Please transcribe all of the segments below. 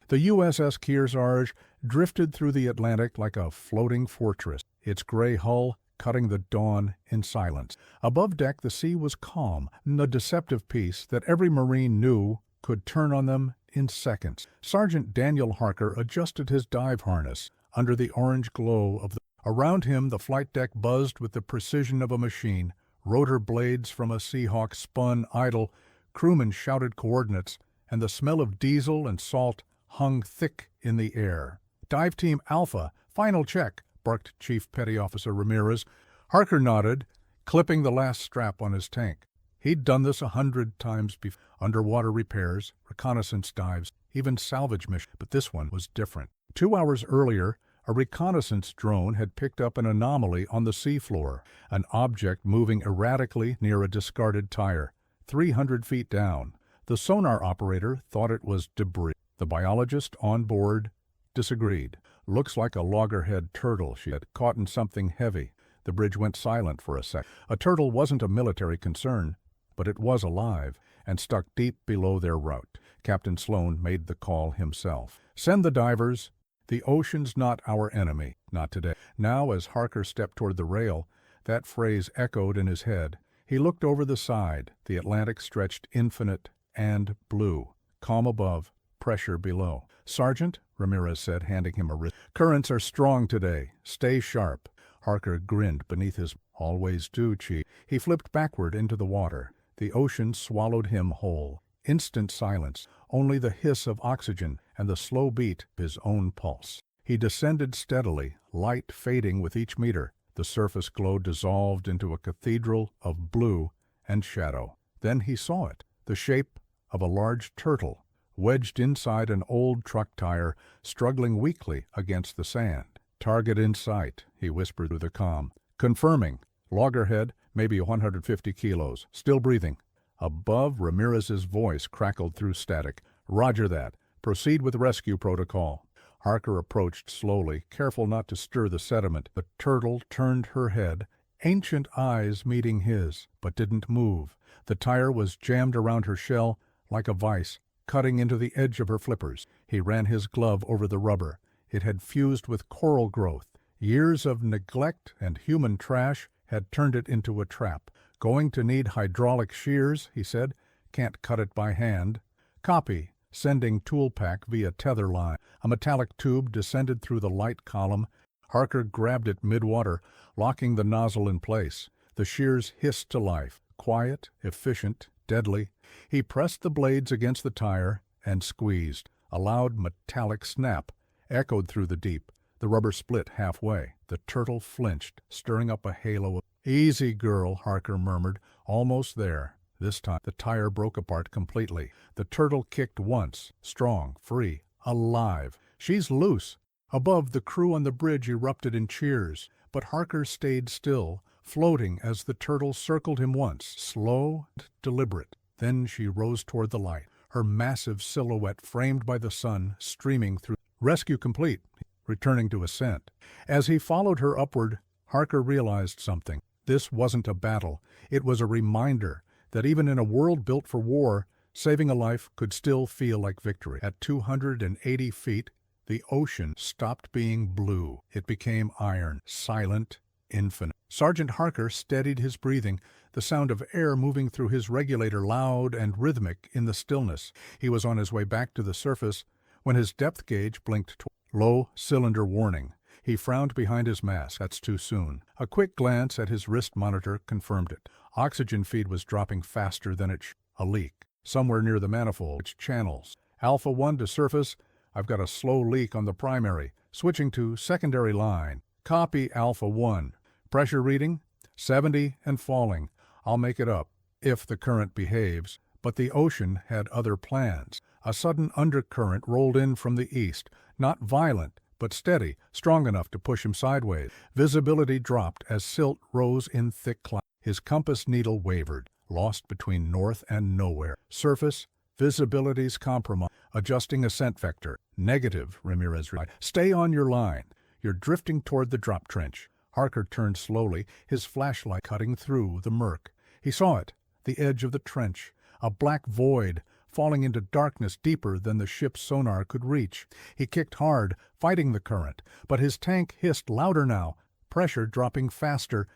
The USS Kearsarge drifted through the Atlantic like a floating fortress, its gray hull cutting the dawn in silence. Above deck the sea was calm, a deceptive peace that every Marine knew could turn on them in seconds. Sergeant Daniel Harker adjusted his dive harness under the orange glow of the... Around him the flight deck buzzed with the precision of a machine. Rotor blades from a Seahawk spun idle, crewmen shouted coordinates, and the smell of diesel and salt hung thick in the air. "Dive Team Alpha, final check," barked Chief Petty Officer Ramirez. Harker nodded, clipping the last strap on his tank. He'd done this 100 times before. Underwater repairs, reconnaissance dives, even salvage missions, but this one was different. 2 hours earlier, a reconnaissance drone had picked up an anomaly on the seafloor, an object moving erratically near a discarded tire, 300 feet down. The sonar operator thought it was debris. The biologist on board disagreed. "Looks like a loggerhead turtle," she had, "caught in something heavy." The bridge went silent for a sec. A turtle wasn't a military concern, but it was alive and stuck deep below their route. Captain Sloan made the call himself. "Send the divers. The ocean's not our enemy, not today." Now, as Harker stepped toward the rail, that phrase echoed in his head. He looked over the side. The Atlantic stretched infinite and blue. Calm above, pressure below. "Sergeant," Ramirez said, handing him a wrist, "currents are strong today. Stay sharp." Harker grinned beneath his "always do, Chief." He flipped backward into the water. The ocean swallowed him whole. Instant silence, only the hiss of oxygen and the slow beat of his own pulse. He descended steadily, light fading with each meter. The surface glow dissolved into a cathedral of blue and shadow. Then he saw it, the shape of a large turtle, wedged inside an old truck tire, struggling weakly against the sand. "Target in sight," he whispered through the comm. "Confirming. Loggerhead, maybe 150 kilos. Still breathing." Above, Ramirez's voice crackled through static. "Roger that. Proceed with rescue protocol." Harker approached slowly, careful not to stir the sediment. The turtle turned her head, ancient eyes meeting his, but didn't move. The tire was jammed around her shell like a vise, cutting into the edge of her flippers. He ran his glove over the rubber. It had fused with coral growth. Years of neglect and human trash had turned it into a trap. "Going to need hydraulic shears," he said. "Can't cut it by hand." "Copy. Sending tool pack via tether line." A metallic tube descended through the light column. Harker grabbed it mid-water, locking the nozzle in place. The shears hissed to life, quiet, efficient, deadly. He pressed the blades against the tire and squeezed. A loud metallic snap echoed through the deep. The rubber split halfway. The turtle flinched, stirring up a halo of... "Easy, girl," Harker murmured. "Almost there." This time, the tire broke apart completely. The turtle kicked once, strong, free, alive. "She's loose." Above, the crew on the bridge erupted in cheers, but Harker stayed still, floating as the turtle circled him once, slow and deliberate. Then she rose toward the light, her massive silhouette framed by the sun streaming through. "Rescue complete," returning to ascent. As he followed her upward, Harker realized something. This wasn't a battle. It was a reminder that even in a world built for war, saving a life could still feel like victory. At 280 feet, the ocean stopped being blue. It became iron, silent, infinite. Sergeant Harker steadied his breathing, the sound of air moving through his regulator loud and rhythmic in the stillness. He was on his way back to the surface when his depth gauge blinked toward. Low cylinder warning. He frowned behind his mask. That's too soon. A quick glance at his wrist monitor confirmed it. Oxygen feed was dropping faster than it should. A leak. Somewhere near the manifold. Its channels. "Alpha 1 to surface. I've got a slow leak on the primary. Switching to secondary line." "Copy, Alpha 1. Pressure reading? 70 and falling. I'll make it up, if the current behaves." But the ocean had other plans. A sudden undercurrent rolled in from the east, not violent, but steady, strong enough to push him sideways. Visibility dropped as silt rose in thick clouds. His compass needle wavered, lost between north and nowhere. Surface, visibility's compromised. Adjusting ascent vector. "Negative," Ramirez replied. "Stay on your line. You're drifting toward the drop trench." Harker turned slowly, his flashlight cutting through the murk. He saw it, the edge of the trench, a black void falling into darkness deeper than the ship's sonar could reach. He kicked hard, fighting the current, but his tank hissed louder now, pressure dropping faster.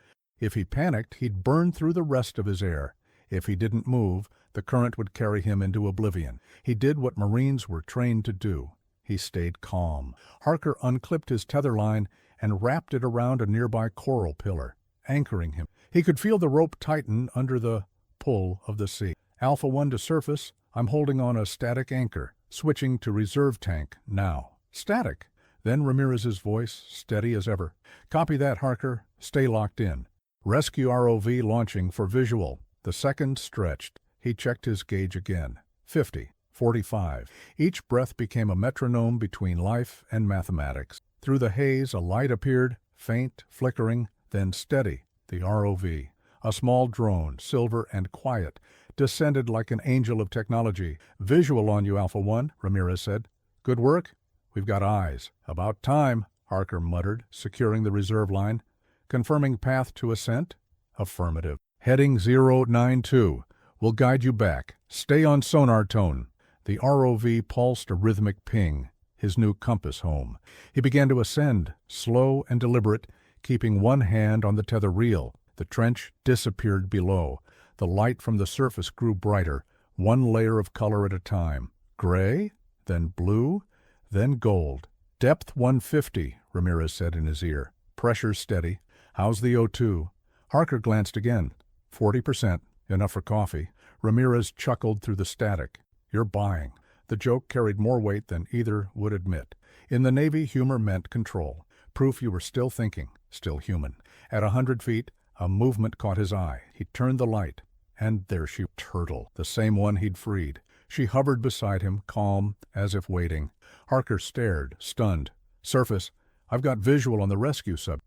If he panicked, he'd burn through the rest of his air. If he didn't move, the current would carry him into oblivion. He did what Marines were trained to do. He stayed calm. Harker unclipped his tether line and wrapped it around a nearby coral pillar, anchoring him. He could feel the rope tighten under the pull of the sea. Alpha 1 to surface. I'm holding on a static anchor. Switching to reserve tank now. Static. Then Ramirez's voice, steady as ever. Copy that, Harker. Stay locked in. Rescue ROV launching for visual. The seconds stretched. He checked his gauge again. 50. 45. Each breath became a metronome between life and mathematics. Through the haze, a light appeared, faint, flickering, then steady. The ROV, a small drone, silver and quiet, descended like an angel of technology. Visual on you, Alpha 1, Ramirez said. Good work? We've got eyes. About time, Harker muttered, securing the reserve line. Confirming path to ascent? Affirmative. Heading 092. We'll guide you back. Stay on sonar tone. The ROV pulsed a rhythmic ping, his new compass home. He began to ascend, slow and deliberate, keeping one hand on the tether reel. The trench disappeared below. The light from the surface grew brighter, one layer of color at a time. Gray, then blue, then gold. Depth 150, Ramirez said in his ear. Pressure steady. How's the O2? Harker glanced again. 40%. Enough for coffee. Ramirez chuckled through the static. You're buying. The joke carried more weight than either would admit. In the Navy, humor meant control. Proof you were still thinking, still human. At 100 feet, a movement caught his eye. He turned the light. And there she, Turtle, the same one he'd freed. She hovered beside him, calm, as if waiting. Harker stared, stunned. Surface, I've got visual on the rescue sub.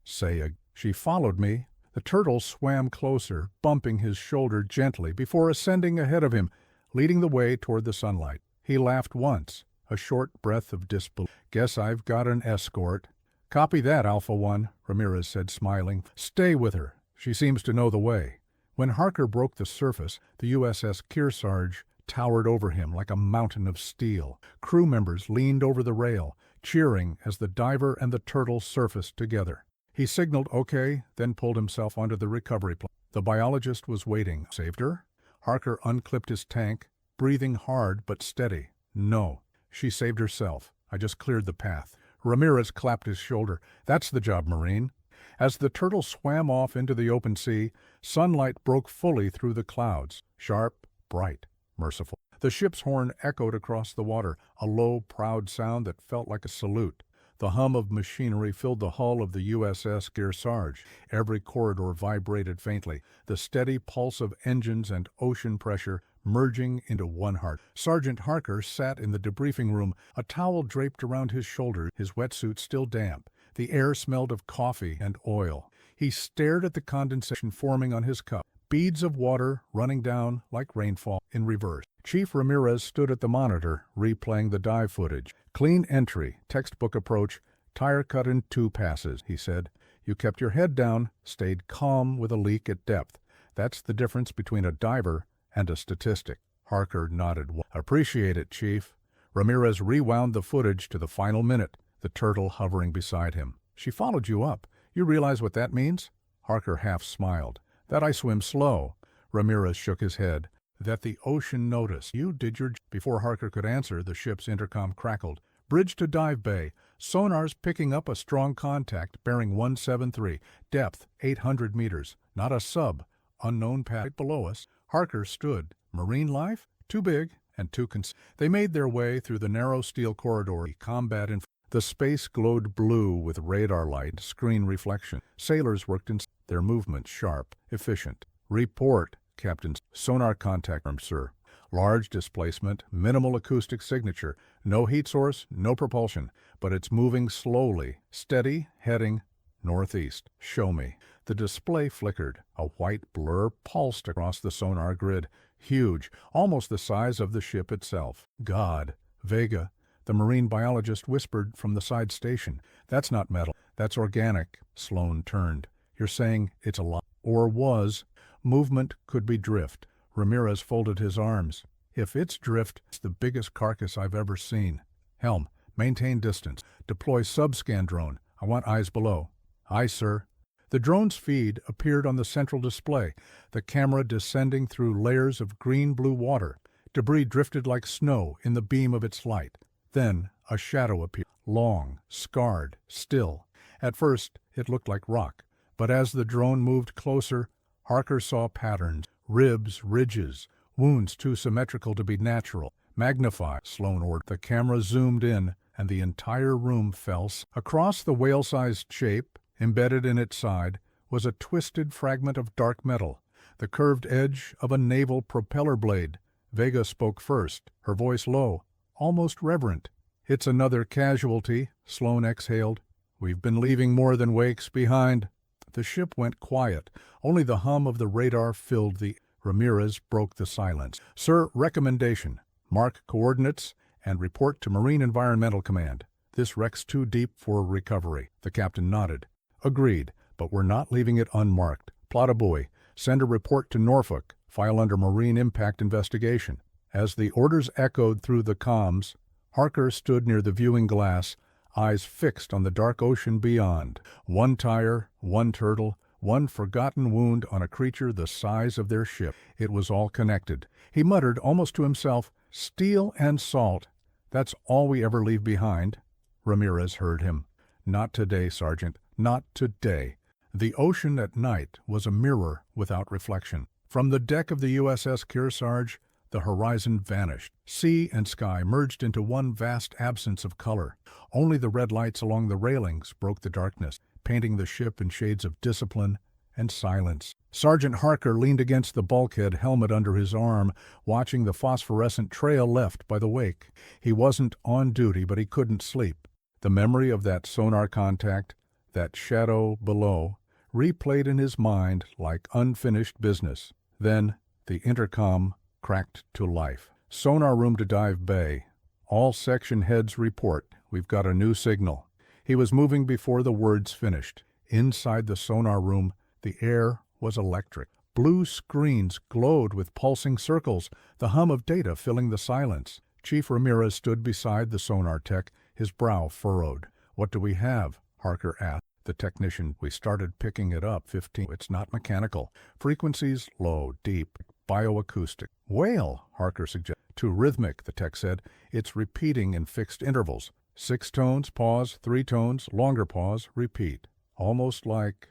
She followed me. The Turtle swam closer, bumping his shoulder gently before ascending ahead of him, leading the way toward the sunlight. He laughed once, a short breath of disbelief. Guess I've got an escort. Copy that, Alpha 1, Ramirez said, smiling. Stay with her. She seems to know the way. When Harker broke the surface, the USS Kearsarge towered over him like a mountain of steel. Crew members leaned over the rail, cheering as the diver and the Turtle surfaced together. He signaled okay, then pulled himself onto the recovery plane. The biologist was waiting. Saved her? Harker unclipped his tank, breathing hard but steady. No, she saved herself. I just cleared the path. Ramirez clapped his shoulder. That's the job, Marine. As the Turtle swam off into the open sea, sunlight broke fully through the clouds. Sharp, bright, merciful. The ship's horn echoed across the water, a low, proud sound that felt like a salute. The hum of machinery filled the hull of the USS Kearsarge. Every corridor vibrated faintly, the steady pulse of engines and ocean pressure merging into one heart. Sergeant Harker sat in the debriefing room, a towel draped around his shoulders, his wetsuit still damp. The air smelled of coffee and oil. He stared at the condensation forming on his cup, beads of water running down like rainfall in reverse. Chief Ramirez stood at the monitor, replaying the dive footage. Clean entry, textbook approach, tire cut in 2 passes, he said. You kept your head down, stayed calm with a leak at depth. That's the difference between a diver and a statistic. Harker nodded. Appreciate it, Chief. Ramirez rewound the footage to the final minute, the Turtle hovering beside him. She followed you up. You realize what that means? Harker half smiled. That I swim slow. Ramirez shook his head. That the ocean noticed. You did your job. Before Harker could answer, the ship's intercom crackled. Bridge to dive bay. Sonar's picking up a strong contact, bearing 173. Depth, 800 meters. Not a sub. Unknown path right below us. Harker stood. Marine life? Too big and too They made their way through the narrow steel corridor. Combat in the space glowed blue with radar light, screen reflection. Sailors worked in their movements sharp, efficient. Report, Captain. Sonar contact, sir. Large displacement, minimal acoustic signature. No heat source, no propulsion. But it's moving slowly, steady, heading northeast. Show me. The display flickered. A white blur pulsed across the sonar grid. Huge, almost the size of the ship itself. God. Vega. The marine biologist whispered from the side station. That's not metal. That's organic. Sloan turned. You're saying it's alive? Or was? Movement could be drift. Ramirez folded his arms. If it's drift, it's the biggest carcass I've ever seen. Helm, maintain distance. Deploy sub-scan drone. I want eyes below. Aye, sir. The drone's feed appeared on the central display, the camera descending through layers of green-blue water. Debris drifted like snow in the beam of its light. Then a shadow appeared, long, scarred, still. At first, it looked like rock, but as the drone moved closer, Harker saw patterns, ribs, ridges, wounds too symmetrical to be natural. Magnify, Sloan ordered. The camera zoomed in, and the entire room fell. Across the whale-sized shape, embedded in its side, was a twisted fragment of dark metal, the curved edge of a naval propeller blade. Vega spoke first, her voice low, almost reverent. It's another casualty, Sloan exhaled. We've been leaving more than wakes behind. The ship went quiet. Only the hum of the radar filled the... Ramirez broke the silence. Sir, recommendation. Mark coordinates and report to Marine Environmental Command. This wreck's too deep for recovery. The captain nodded. Agreed, but we're not leaving it unmarked. Plot a buoy. Send a report to Norfolk. File under Marine Impact Investigation. As the orders echoed through the comms, Harker stood near the viewing glass, eyes fixed on the dark ocean beyond. One tire, one turtle, one forgotten wound on a creature the size of their ship. It was all connected. He muttered almost to himself, "Steel and salt. That's all we ever leave behind." Ramirez heard him. "Not today, Sergeant. Not today." The ocean at night was a mirror without reflection. From the deck of the USS Kearsarge, the horizon vanished. Sea and sky merged into one vast absence of color. Only the red lights along the railings broke the darkness, painting the ship in shades of discipline and silence. Sergeant Harker leaned against the bulkhead, helmet under his arm, watching the phosphorescent trail left by the wake. He wasn't on duty, but he couldn't sleep. The memory of that sonar contact, that shadow below, replayed in his mind like unfinished business. Then the intercom cracked to life. Sonar room to Dive Bay. All section heads report. We've got a new signal. He was moving before the words finished. Inside the sonar room, the air was electric. Blue screens glowed with pulsing circles, the hum of data filling the silence. Chief Ramirez stood beside the sonar tech, his brow furrowed. "What do we have?" Harker asked. The technician, "We started picking it up 15. It's not mechanical. Frequencies low, deep, bioacoustic." "Whale," Harker suggested. "Too rhythmic," the tech said. "It's repeating in fixed intervals. 6 tones, pause, 3 tones, longer pause, repeat. Almost like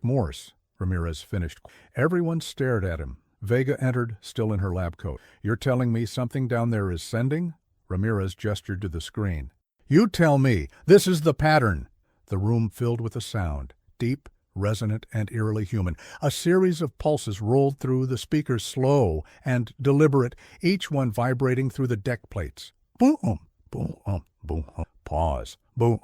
Morse," Ramirez finished. Everyone stared at him. Vega entered, still in her lab coat. "You're telling me something down there is sending?" Ramirez gestured to the screen. "You tell me. This is the pattern." The room filled with a sound, deep, resonant, and eerily human. A series of pulses rolled through the speakers, slow and deliberate, each one vibrating through the deck plates. Boom, boom, boom, pause, boom,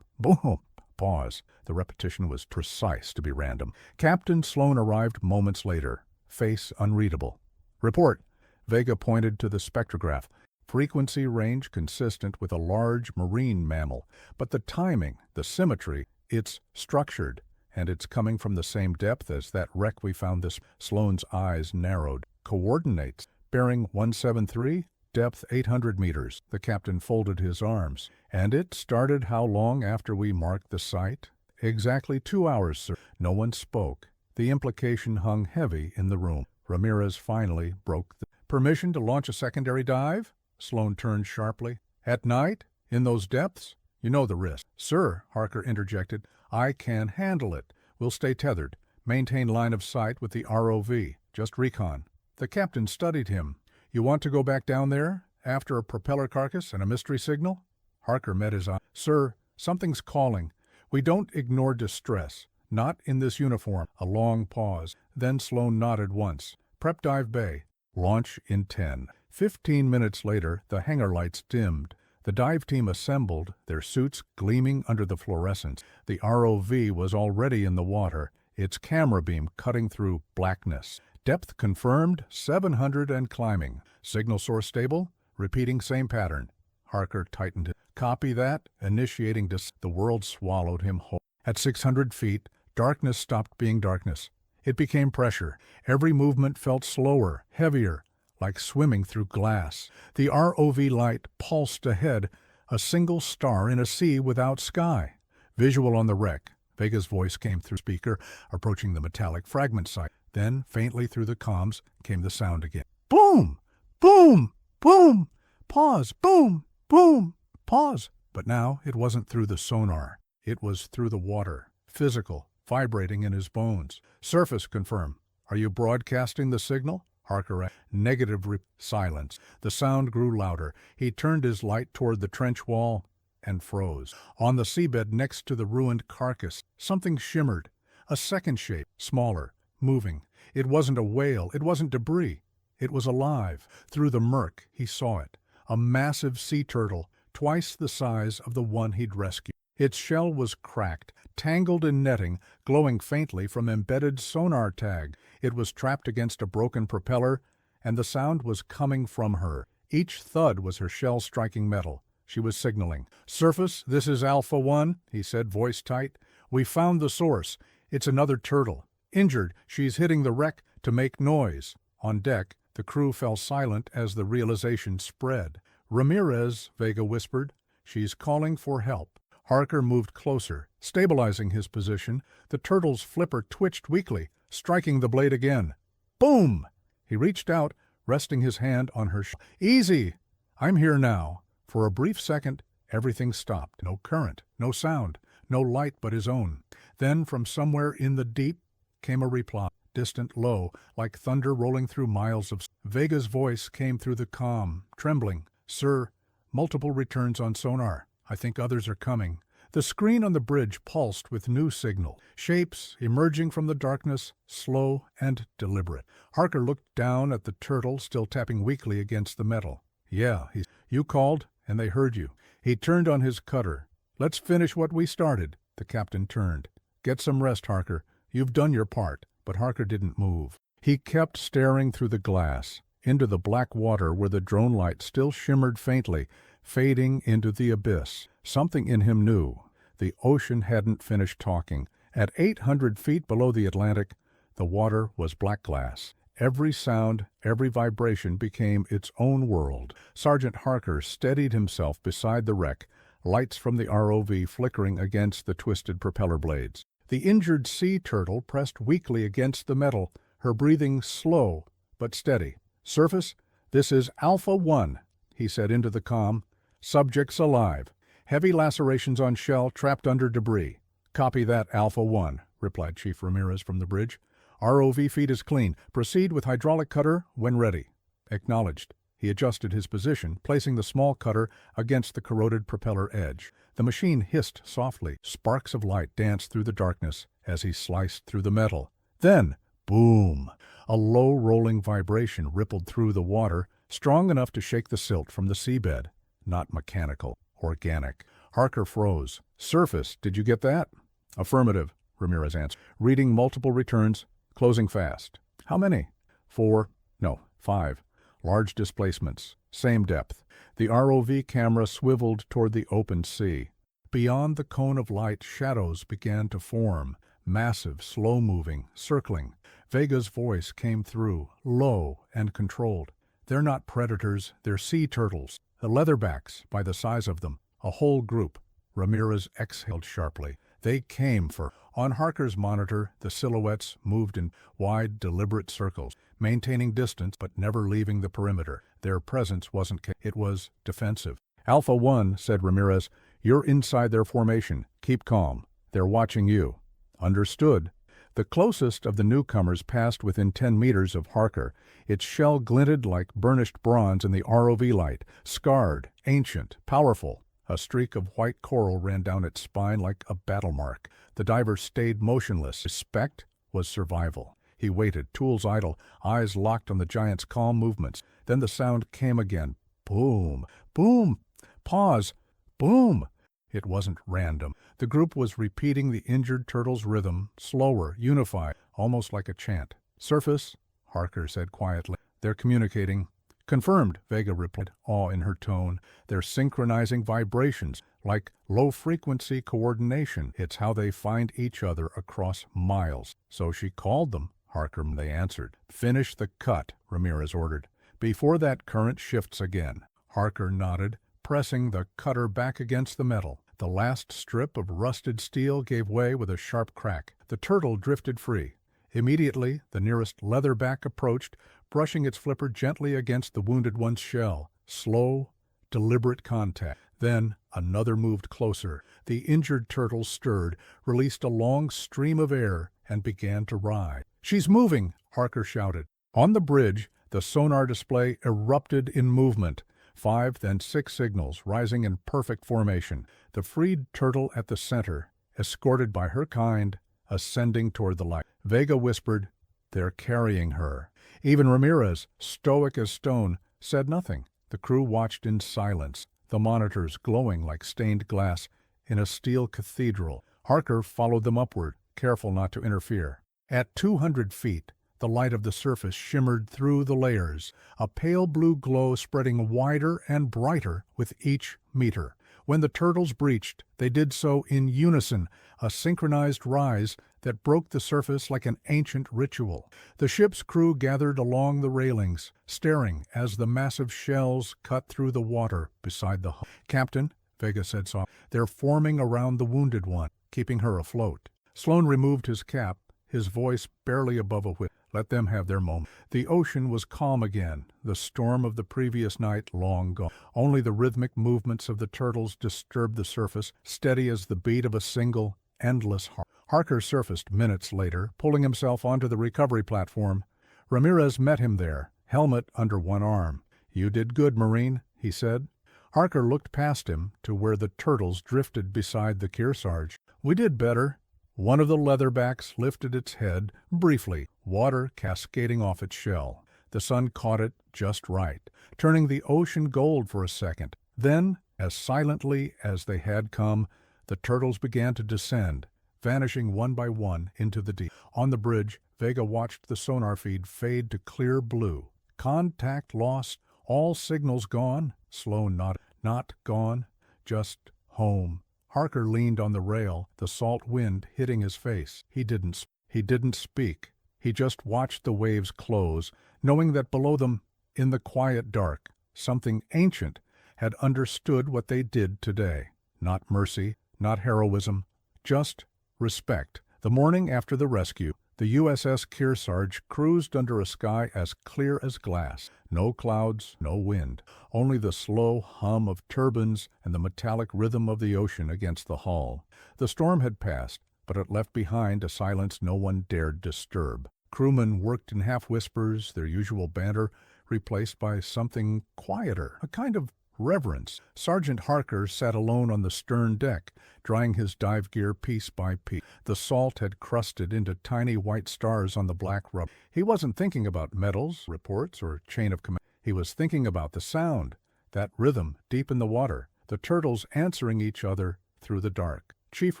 boom, pause. The repetition was precise to be random. Captain Sloan arrived moments later, face unreadable. "Report." Vega pointed to the spectrograph. Frequency range consistent with a large marine mammal, but the timing, the symmetry, it's structured, and it's coming from the same depth as that wreck we found this. Sloan's eyes narrowed. "Coordinates. Bearing 173, depth 800 meters. The captain folded his arms. "And it started how long after we marked the site?" "Exactly 2 hours, sir." No one spoke. The implication hung heavy in the room. Ramirez finally broke the... "Permission to launch a secondary dive?" Sloan turned sharply. "At night? In those depths? You know the risk." "Sir," Harker interjected, "I can handle it. We'll stay tethered. Maintain line of sight with the ROV. Just recon." The captain studied him. "You want to go back down there? After a propeller carcass and a mystery signal?" Harker met his eye. "Sir, something's calling. We don't ignore distress. Not in this uniform." A long pause. Then Sloan nodded once. "Prep Dive Bay. Launch in 10. 15 minutes later, the hangar lights dimmed. The dive team assembled, their suits gleaming under the fluorescence. The ROV was already in the water, its camera beam cutting through blackness. Depth confirmed, 700 and climbing. Signal source stable, repeating same pattern. Harker tightened it. "Copy that, initiating The world swallowed him whole. At 600 feet, darkness stopped being darkness. It became pressure. Every movement felt slower, heavier, like swimming through glass. The ROV light pulsed ahead, a single star in a sea without sky. Visual on the wreck. Vega's voice came through speaker, approaching the metallic fragment site. Then, faintly through the comms, came the sound again. Boom! Boom! Boom! Pause! Boom! Boom! Pause! But now it wasn't through the sonar. It was through the water, physical, vibrating in his bones. Surface, confirm. Are you broadcasting the signal? Harker asked. Negative silence. The sound grew louder. He turned his light toward the trench wall and froze. On the seabed next to the ruined carcass, something shimmered. A second shape, smaller, moving. It wasn't a whale. It wasn't debris. It was alive. Through the murk, he saw it. A massive sea turtle, twice the size of the one he'd rescued. Its shell was cracked, tangled in netting, glowing faintly from embedded sonar tag. It was trapped against a broken propeller, and the sound was coming from her. Each thud was her shell striking metal. She was signaling. Surface, this is Alpha 1, he said, voice tight. We found the source. It's another turtle. Injured, she's hitting the wreck to make noise. On deck, the crew fell silent as the realization spread. Ramirez, Vega whispered. She's calling for help. Harker moved closer, stabilizing his position. The turtle's flipper twitched weakly, striking the blade again. Boom! He reached out, resting his hand on her shoulder. Easy! I'm here now. For a brief second, everything stopped. No current, no sound, no light but his own. Then, from somewhere in the deep, came a reply, distant, low, like thunder rolling through miles of... Vega's voice came through the comm, trembling. Sir, multiple returns on sonar. I think others are coming. The screen on the bridge pulsed with new signal, shapes emerging from the darkness, slow and deliberate. Harker looked down at the turtle, still tapping weakly against the metal. Yeah, you called, and they heard you. He turned on his cutter. Let's finish what we started. The captain turned. Get some rest, Harker. You've done your part. But Harker didn't move. He kept staring through the glass, into the black water where the drone light still shimmered faintly, fading into the abyss. Something in him knew. The ocean hadn't finished talking. At 800 feet below the Atlantic, the water was black glass. Every sound, every vibration became its own world. Sergeant Harker steadied himself beside the wreck, lights from the ROV flickering against the twisted propeller blades. The injured sea turtle pressed weakly against the metal, her breathing slow but steady. Surface, this is Alpha 1, he said into the comm. Subjects alive. Heavy lacerations on shell trapped under debris. Copy that, Alpha 1, replied Chief Ramirez from the bridge. ROV feed is clean. Proceed with hydraulic cutter when ready. Acknowledged. He adjusted his position, placing the small cutter against the corroded propeller edge. The machine hissed softly. Sparks of light danced through the darkness as he sliced through the metal. Then, boom! A low rolling vibration rippled through the water, strong enough to shake the silt from the seabed. Not mechanical, organic. Harker froze. Surface, did you get that? Affirmative, Ramirez answered. Reading multiple returns, closing fast. How many? 5. Large displacements, same depth. The ROV camera swiveled toward the open sea. Beyond the cone of light, shadows began to form, massive, slow-moving, circling. Vega's voice came through, low and controlled. They're not predators, they're sea turtles. The leatherbacks, by the size of them, a whole group. Ramirez exhaled sharply. They came for... On Harker's monitor, the silhouettes moved in wide, deliberate circles, maintaining distance but never leaving the perimeter. Their presence wasn't... It was defensive. Alpha 1, said Ramirez, you're inside their formation. Keep calm. They're watching you. Understood. The closest of the newcomers passed within 10 meters of Harker. Its shell glinted like burnished bronze in the ROV light, scarred, ancient, powerful. A streak of white coral ran down its spine like a battle mark. The diver stayed motionless. Respect was survival. He waited, tools idle, eyes locked on the giant's calm movements. Then the sound came again. Boom, boom, pause, boom. It wasn't random. The group was repeating the injured turtle's rhythm, slower, unified, almost like a chant. Surface, Harker said quietly. They're communicating. Confirmed, Vega replied, awe in her tone. They're synchronizing vibrations, like low-frequency coordination. It's how they find each other across miles. So she called them, Harker, they answered. Finish the cut, Ramirez ordered. before that current shifts again. Harker nodded, pressing the cutter back against the metal. The last strip of rusted steel gave way with a sharp crack. The turtle drifted free. Immediately, the nearest leatherback approached, brushing its flipper gently against the wounded one's shell. Slow, deliberate contact. Then another moved closer. The injured turtle stirred, released a long stream of air, and began to rise. "She's moving!" Harker shouted. On the bridge, the sonar display erupted in movement. 5, then 6 signals, rising in perfect formation. The freed turtle at the center, escorted by her kind, ascending toward the light. Vega whispered, "They're carrying her." Even Ramirez, stoic as stone, said nothing. The crew watched in silence, the monitors glowing like stained glass in a steel cathedral. Harker followed them upward, careful not to interfere. At 200 feet, the light of the surface shimmered through the layers, a pale blue glow spreading wider and brighter with each meter. When the turtles breached, they did so in unison, a synchronized rise that broke the surface like an ancient ritual. The ship's crew gathered along the railings, staring as the massive shells cut through the water beside the hull. "Captain," Vega said softly, "they're forming around the wounded one, keeping her afloat." Sloan removed his cap, his voice barely above a whisper. "Let them have their moment." The ocean was calm again, the storm of the previous night long gone. Only the rhythmic movements of the turtles disturbed the surface, steady as the beat of a single, endless heart. Harker surfaced minutes later, pulling himself onto the recovery platform. Ramirez met him there, helmet under one arm. "You did good, Marine," he said. Harker looked past him to where the turtles drifted beside the Kearsarge. "We did better." One of the leatherbacks lifted its head, briefly, water cascading off its shell. The sun caught it just right, turning the ocean gold for a second. Then, as silently as they had come, the turtles began to descend, vanishing one by one into the deep. On the bridge, Vega watched the sonar feed fade to clear blue. Contact lost, all signals gone. Sloan nodded. Not gone, just home. Harker leaned on the rail, the salt wind hitting his face. He didn't speak. He just watched the waves close, knowing that below them, in the quiet dark, something ancient had understood what they did today. Not mercy, not heroism, just respect. The morning after the rescue, the USS Kearsarge cruised under a sky as clear as glass. No clouds, no wind, only the slow hum of turbines and the metallic rhythm of the ocean against the hull. The storm had passed, but it left behind a silence no one dared disturb. Crewmen worked in half-whispers, their usual banter replaced by something quieter, a kind of reverence. Sergeant Harker sat alone on the stern deck, drying his dive gear piece by piece. The salt had crusted into tiny white stars on the black rubber. He wasn't thinking about medals, reports, or chain of command. He was thinking about the sound, that rhythm deep in the water, the turtles answering each other through the dark. Chief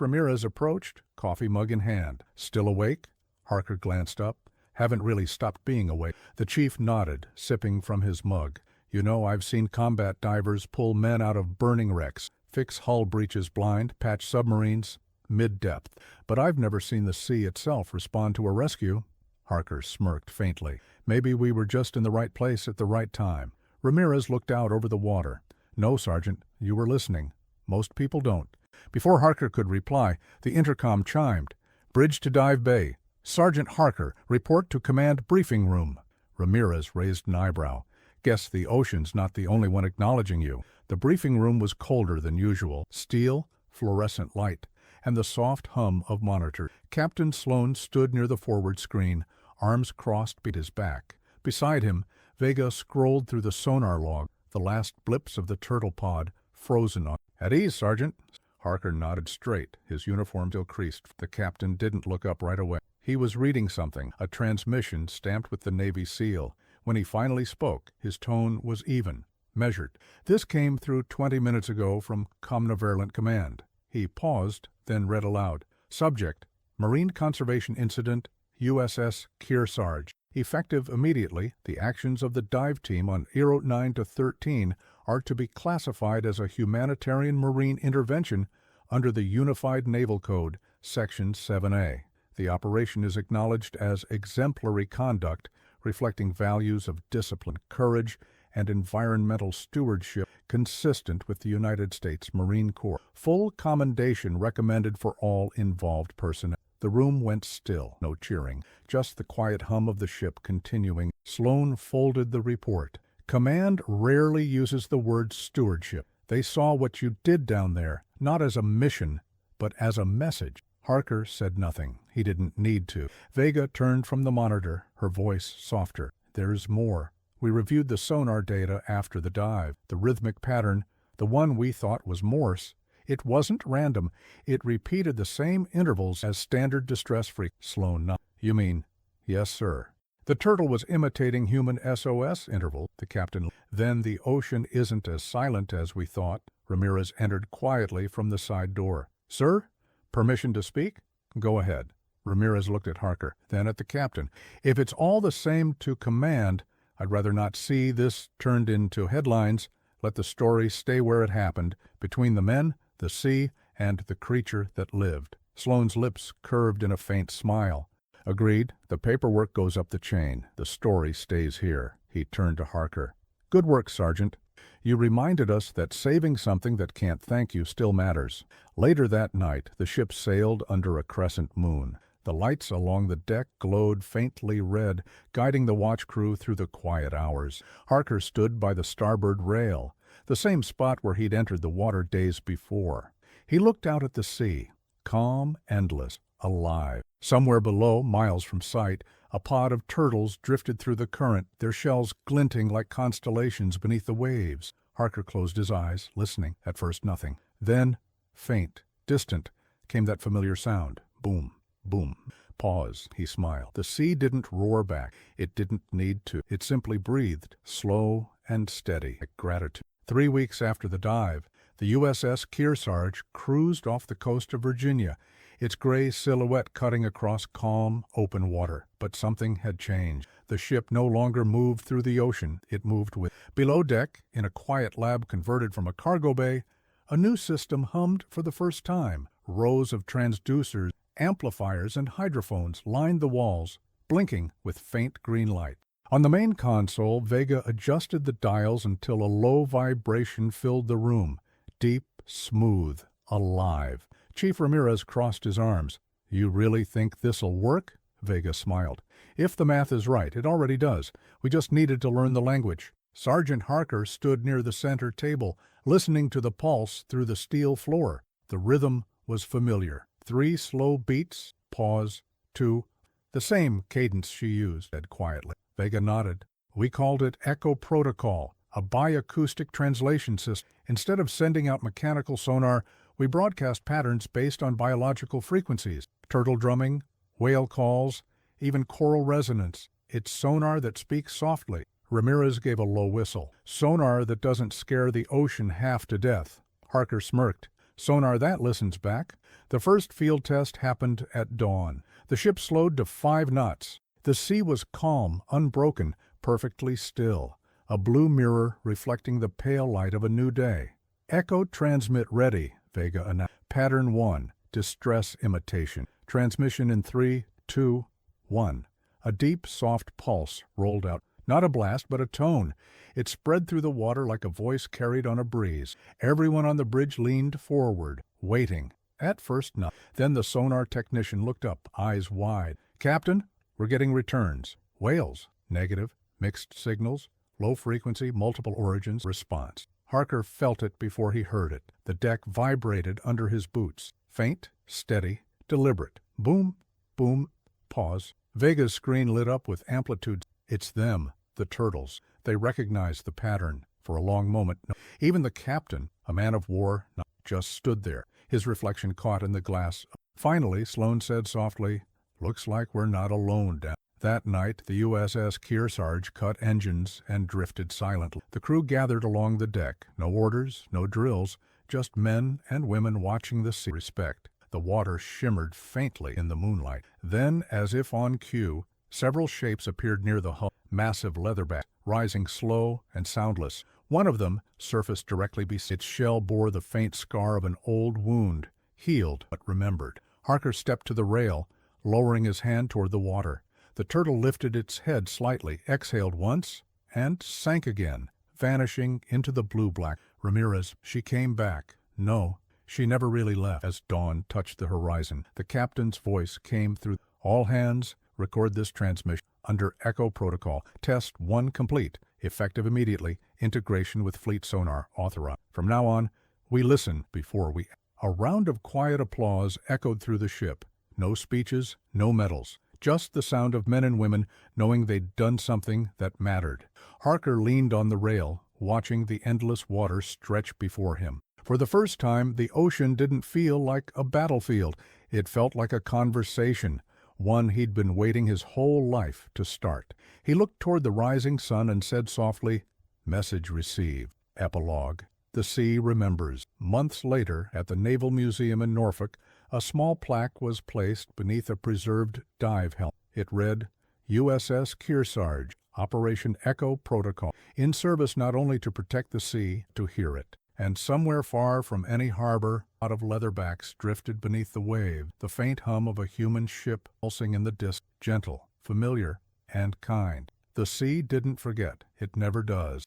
Ramirez approached, coffee mug in hand. "Still awake?" Harker glanced up. "Haven't really stopped being awake." The chief nodded, sipping from his mug. "You know, I've seen combat divers pull men out of burning wrecks, fix hull breaches blind, patch submarines mid-depth. But I've never seen the sea itself respond to a rescue." Harker smirked faintly. "Maybe we were just in the right place at the right time." Ramirez looked out over the water. "No, Sergeant, you were listening. Most people don't." Before Harker could reply, the intercom chimed. "Bridge to Dive Bay. Sergeant Harker, report to command briefing room." Ramirez raised an eyebrow. "Guess the ocean's not the only one acknowledging you." The briefing room was colder than usual, steel, fluorescent light, and the soft hum of monitors. Captain Sloan stood near the forward screen, arms crossed behind his back. Beside him, Vega scrolled through the sonar log, the last blips of the turtle pod frozen on. "At ease, Sergeant." Harker nodded straight, his uniform still creased. The captain didn't look up right away. He was reading something, a transmission stamped with the Navy seal. When he finally spoke, his tone was even, measured. "This came through 20 minutes ago from Comnaverlant Command." He paused, then read aloud. "Subject: Marine Conservation Incident, USS Kearsarge. Effective immediately, the actions of the dive team on Eero 9 to 13 are to be classified as a humanitarian marine intervention under the Unified Naval Code, Section 7A. The operation is acknowledged as exemplary conduct reflecting values of discipline, courage, and environmental stewardship consistent with the United States Marine Corps. Full commendation recommended for all involved personnel. The room went still, no cheering, just the quiet hum of the ship continuing. Sloan folded the report. Command rarely uses the word stewardship. They saw what you did down there, not as a mission, but as a message. Harker said nothing. He didn't need to. Vega turned from the monitor, her voice softer. There's more. We reviewed the sonar data after the dive. The rhythmic pattern, the one we thought was Morse, it wasn't random. It repeated the same intervals as standard distress frequency. Sloan nodded. You mean, yes, sir. The turtle was imitating human SOS interval, the captain. Then the ocean isn't as silent as we thought. Ramirez entered quietly from the side door. Sir, permission to speak? Go ahead. Ramirez looked at Harker, then at the captain. If it's all the same to command, I'd rather not see this turned into headlines. Let the story stay where it happened, between the men, the sea, and the creature that lived. Sloan's lips curved in a faint smile. Agreed. The paperwork goes up the chain. The story stays here. He turned to Harker. Good work, Sergeant. You reminded us that saving something that can't thank you still matters. Later that night, the ship sailed under a crescent moon. The lights along the deck glowed faintly red, guiding the watch crew through the quiet hours. Harker stood by the starboard rail, the same spot where he'd entered the water days before. He looked out at the sea, calm, endless, alive. Somewhere below, miles from sight, a pod of turtles drifted through the current, their shells glinting like constellations beneath the waves. Harker closed his eyes, listening. At first nothing. Then, faint, distant, came that familiar sound. Boom. Boom. Pause. He smiled. The sea didn't roar back. It didn't need to. It simply breathed, slow and steady, like gratitude. 3 weeks after the dive, the USS Kearsarge cruised off the coast of Virginia, its gray silhouette cutting across calm, open water. But something had changed. The ship no longer moved through the ocean. It moved with. Below deck, in a quiet lab converted from a cargo bay, a new system hummed for the first time. Rows of transducers, amplifiers, and hydrophones lined the walls, blinking with faint green light. On the main console, Vega adjusted the dials until a low vibration filled the room. Deep, smooth, alive. Chief Ramirez crossed his arms. You really think this'll work? Vega smiled. If the math is right, it already does. We just needed to learn the language. Sergeant Harker stood near the center table, listening to the pulse through the steel floor. The rhythm was familiar. 3 slow beats, pause, 2. The same cadence she used, said quietly. Vega nodded. We called it Echo Protocol, a bioacoustic translation system. Instead of sending out mechanical sonar, we broadcast patterns based on biological frequencies. Turtle drumming, whale calls, even choral resonance. It's sonar that speaks softly. Ramirez gave a low whistle. Sonar that doesn't scare the ocean half to death. Harker smirked. Sonar that listens back. The first field test happened at dawn. The ship slowed to 5 knots. The sea was calm, unbroken, perfectly still. A blue mirror reflecting the pale light of a new day. Echo transmit ready, Vega announced. Pattern 1, distress imitation. Transmission in 3, 2, 1. A deep, soft pulse rolled out. Not a blast, but a tone. It spread through the water like a voice carried on a breeze. Everyone on the bridge leaned forward, waiting. At first, not. Then the sonar technician looked up, eyes wide. Captain, we're getting returns. Whales. Negative. Mixed signals. Low frequency, multiple origins. Response. Harker felt it before he heard it. The deck vibrated under his boots. Faint, steady, deliberate. Boom, boom, pause. Vega's screen lit up with amplitude. It's them, the turtles. They recognized the pattern. For a long moment, even the captain, a man of war, just stood there, his reflection caught in the glass. Finally, Sloan said softly, looks like we're not alone down. That night, the USS Kearsarge cut engines and drifted silently. The crew gathered along the deck. No orders, no drills, just men and women watching the sea. Respect. The water shimmered faintly in the moonlight. Then, as if on cue, several shapes appeared near the hull. Massive leatherback, rising slow and soundless. One of them surfaced directly beside. Its shell bore the faint scar of an old wound, healed but remembered. Harker stepped to the rail, lowering his hand toward the water. The turtle lifted its head slightly, exhaled once, and sank again, vanishing into the blue-black. Ramirez, she came back. No, she never really left. As dawn touched the horizon, the captain's voice came through. All hands, record this transmission under Echo Protocol. Test 1 complete. Effective immediately. Integration with fleet sonar authorized. From now on, we listen before we... A round of quiet applause echoed through the ship. No speeches, no medals. Just the sound of men and women knowing they'd done something that mattered. Harker leaned on the rail, watching the endless water stretch before him. For the first time, the ocean didn't feel like a battlefield. It felt like a conversation, one he'd been waiting his whole life to start. He looked toward the rising sun and said softly, "Message received." Epilogue. The sea remembers. Months later, at the Naval Museum in Norfolk, a small plaque was placed beneath a preserved dive helmet. It read, USS Kearsarge, Operation Echo Protocol, in service not only to protect the sea, to hear it. And somewhere far from any harbor, out of leatherbacks drifted beneath the wave, the faint hum of a human ship pulsing in the distance, gentle, familiar, and kind. The sea didn't forget. It never does.